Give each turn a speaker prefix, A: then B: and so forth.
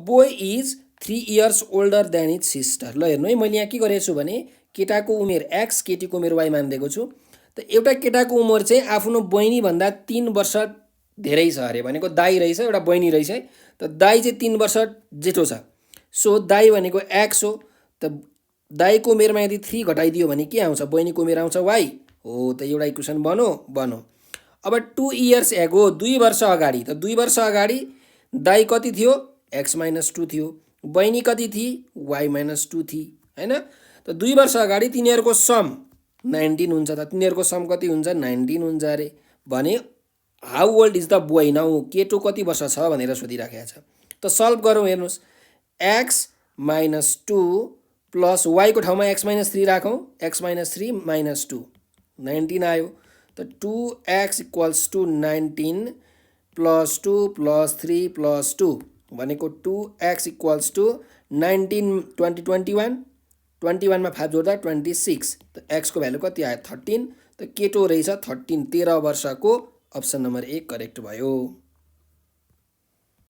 A: Boy is 3 years older than its sister। ल हेर्नु है, मैले यहाँ के गरेको छु भने केटाको उमेर x, केटीको उमेर y मानिदिएको छु। त एउटा केटाको उमेर चाहिँ आफ्नो बहिनी भन्दा 3 वर्ष धेरै छ अरे, भनेको दाइ रहेछ, एउटा बहिनी रहेछ है। त दाइ चाहिँ 3 वर्ष जेठो छ। सो दाइ भनेको x हो। त दाइको उमेरमा यदि 3 घटाइदियो भने के आउँछ? बहिनीको उमेर आउँछ y हो। त एउटा इक्वेसन बनो। अब 2 years ago, 2 वर्ष अगाडि। त 2 वर्ष अगाडि दाइ कति थियो? x - 2 थियो। बहिनी कति थिए? y - 2 थिए हैन। त 2 वर्ष अगाडि तिनीहरूको सम 19 हुन्छ। त तिनीहरूको सम कति हुन्छ? 19 हुन्छ अरे। भने how old is the boy now? केटो कति वर्ष छ भनेर सोधिराखेको छ। त सल्भ गरौँ। हेर्नुहोस्, x - 2 प्लस y को ठाउँमा x - 3 राखौँ। x - 3 - 2 19 आयो। त 2x = 19 प्लस 2 प्लस 3 प्लस 2 भनेको 2x = 19 20 21 21 मा 5 जोड्दा 26। त x को भ्यालु कति आयो? 13। त केटो रहेछ 13 वर्षको। अप्सन नम्बर 1 करेक्ट भयो।